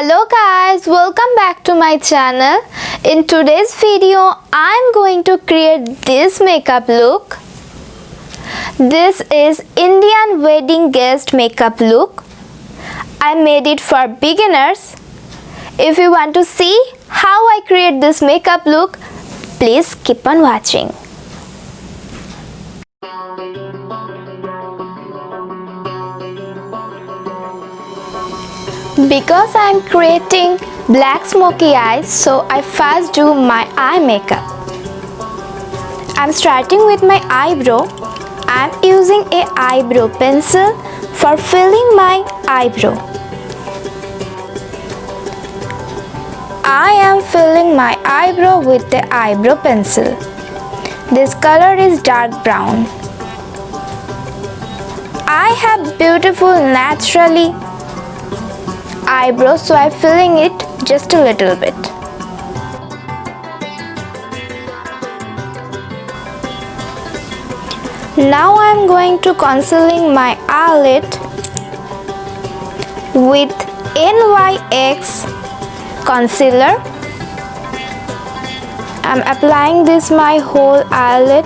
Hello guys, welcome back to my channel. In today's video, I'm going to create this makeup look. This is Indian wedding guest makeup look. I made it for beginners. If you want to see how I create this makeup look, please keep on watching. Because I am creating black smoky eyes, so I first do my eye makeup. I am starting with my eyebrow. I am using a eyebrow pencil for filling my eyebrow. I am filling my eyebrow with the eyebrow pencil. This color is dark brown. I have beautiful naturally eyebrows, so I'm filling it just a little bit. Now I'm going to concealing my eyelid with NYX concealer. I'm applying this my whole eyelid.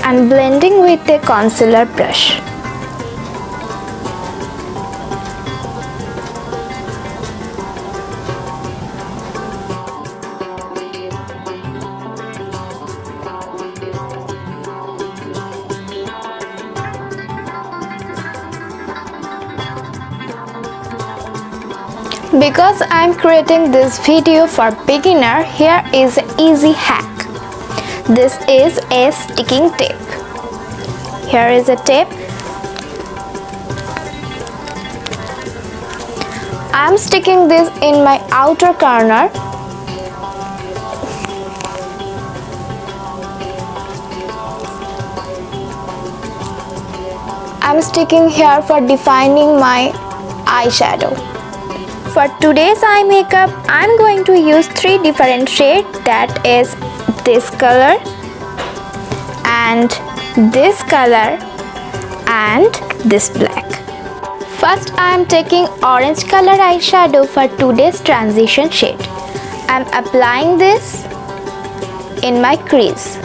And blending with a concealer brush. Because I am creating this video for beginner, here is an easy hack. This is a sticking tape. Here is a tape. I am sticking this in my outer corner. I am sticking here for defining my eyeshadow. For today's eye makeup, I am going to use 3 different shades, that is this color and this color and this black. First I am taking orange color eyeshadow for today's transition shade. I am applying this in my crease.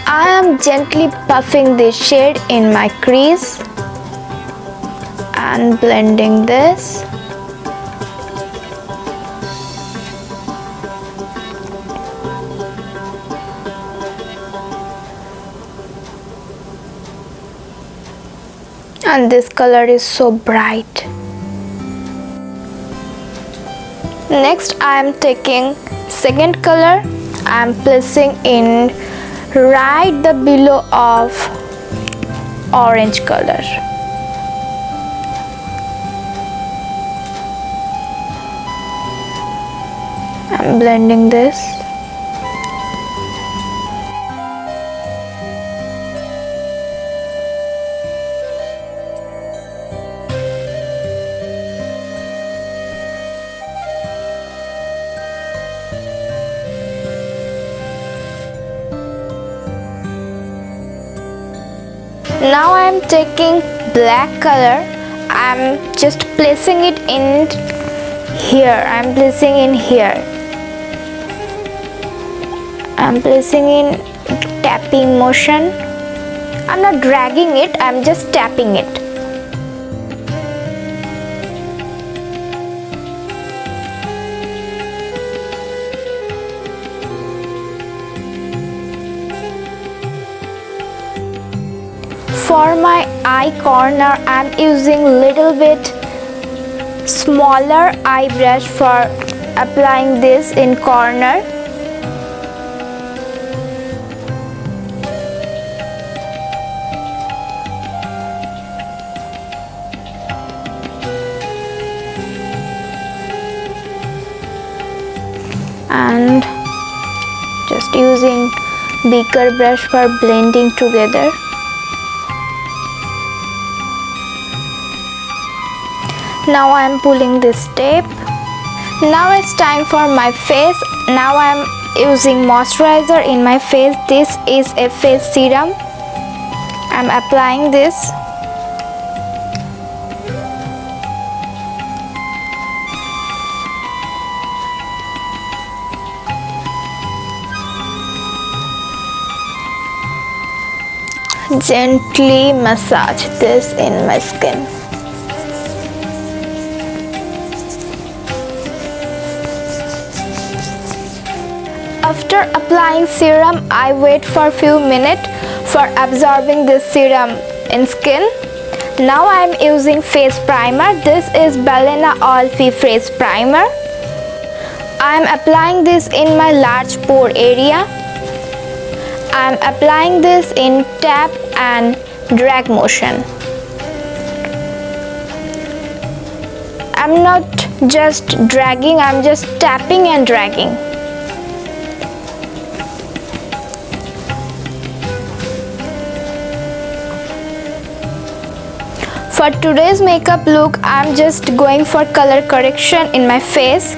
I am gently puffing this shade in my crease and blending this. And this color is so bright. Next I am taking second color. I am placing in right the below of orange color. I'm blending this. Now I am taking black color. I am just placing it in here. I am placing in here. I am placing in tapping motion. I am not dragging it, I am just tapping it. For my eye corner, I am using little bit smaller eye brush for applying this in corner. And just using bigger brush for blending together. Now I am pulling this tape. Now it's time for my face. Now I am using moisturizer in my face. This is a face serum. I am applying this. Gently massage this in my skin. After applying serum, I wait for few minutes for absorbing this serum in skin. Now I am using face primer. This is Balena All-Fee Face Primer. I am applying this in my large pore area. I am applying this in tap and drag motion. I am not just dragging, I am just tapping and dragging. For today's makeup look, I am just going for color correction in my face.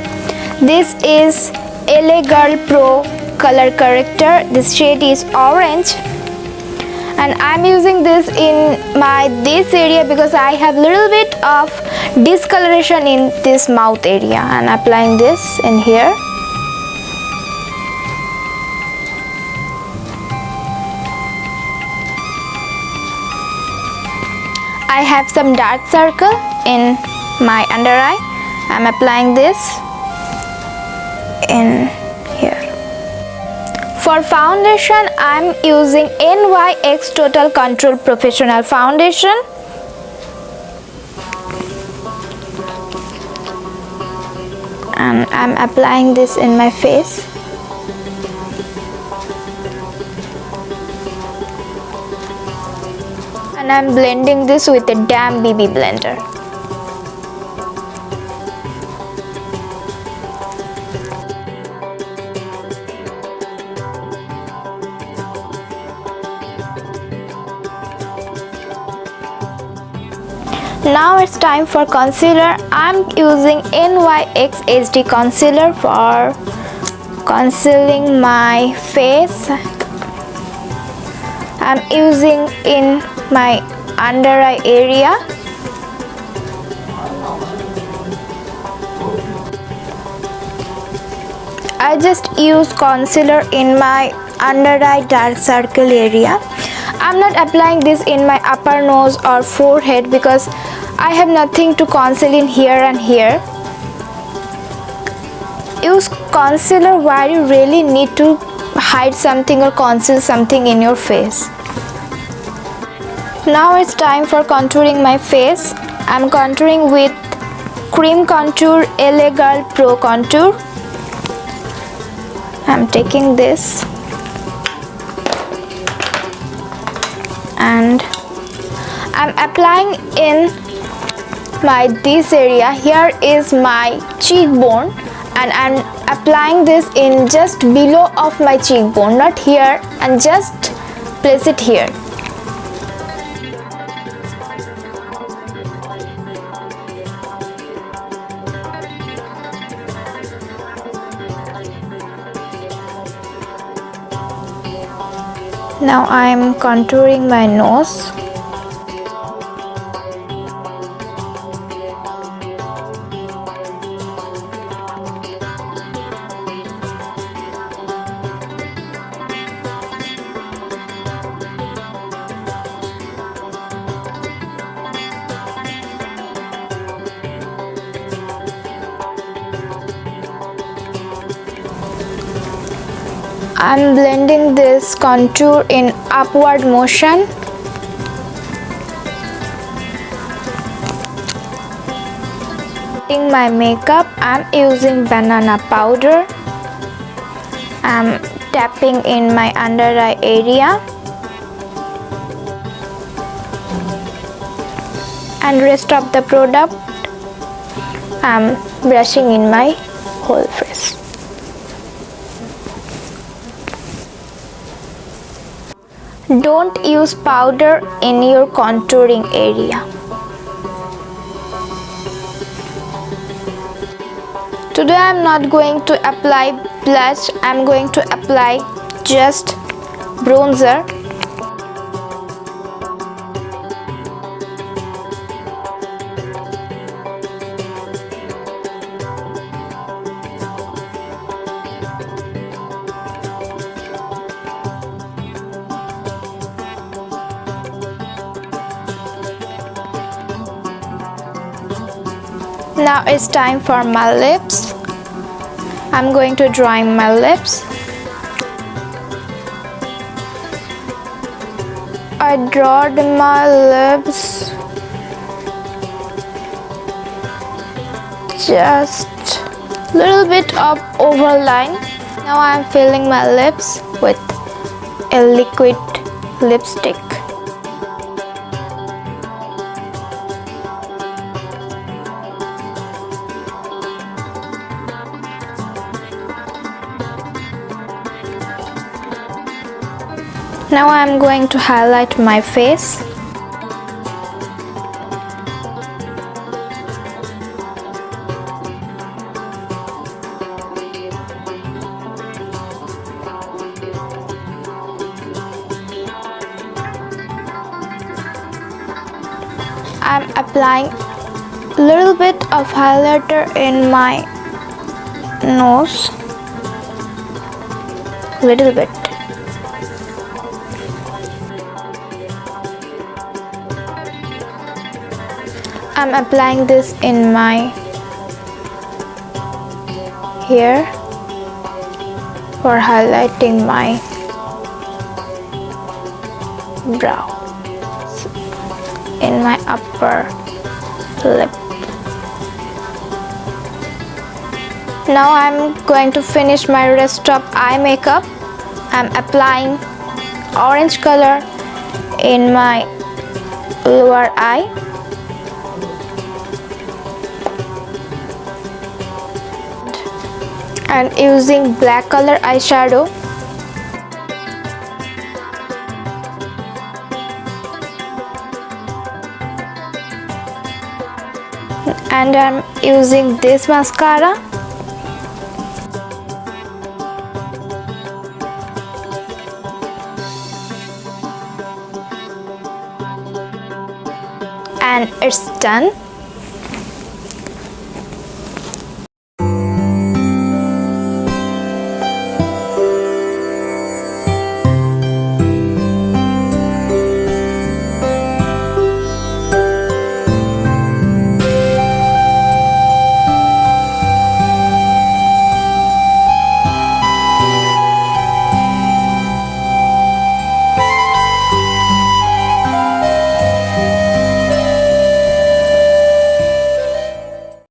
This is LA Girl Pro color corrector. This shade is orange, and I'm using this in this area because I have little bit of discoloration in this mouth area, and applying this in here. I have some dark circle in my under eye. I'm applying this in here. For foundation, I'm using NYX Total Control Professional Foundation. And I'm applying this in my face. And I'm blending this with a damn BB blender. Now it's time for concealer. I'm using NYX HD concealer for concealing my face. I'm using in my under eye area. I just use concealer in my under eye dark circle area. I'm not applying this in my upper nose or forehead because I have nothing to conceal in here and here. Use concealer where you really need to hide something or conceal something in your face. Now it's time for contouring my face. I'm contouring with Cream Contour LA Girl Pro Contour. I'm taking this and I'm applying in this area. Here is my cheekbone, and I'm applying this in just below of my cheekbone, not here, and just place it here. Now I am contouring my nose. I'm blending this contour in upward motion. In my makeup, I'm using banana powder. I'm tapping in my under eye area. And rest of the product, I'm brushing in my whole face. Don't use powder in your contouring area. Today I'm not going to apply blush, I'm going to apply just bronzer. Now it's time for my lips. I'm going to drawing my lips. I drawed my lips just little bit of overline. Now I'm filling my lips with a liquid lipstick. Now I'm going to highlight my face. I'm applying a little bit of highlighter in my nose. Little bit. I'm applying this in my hair for highlighting my brow, in my upper lip. Now I'm going to finish my rest of eye makeup. I'm applying orange color in my lower eye. And using black color eyeshadow. And I'm using this mascara. And it's done.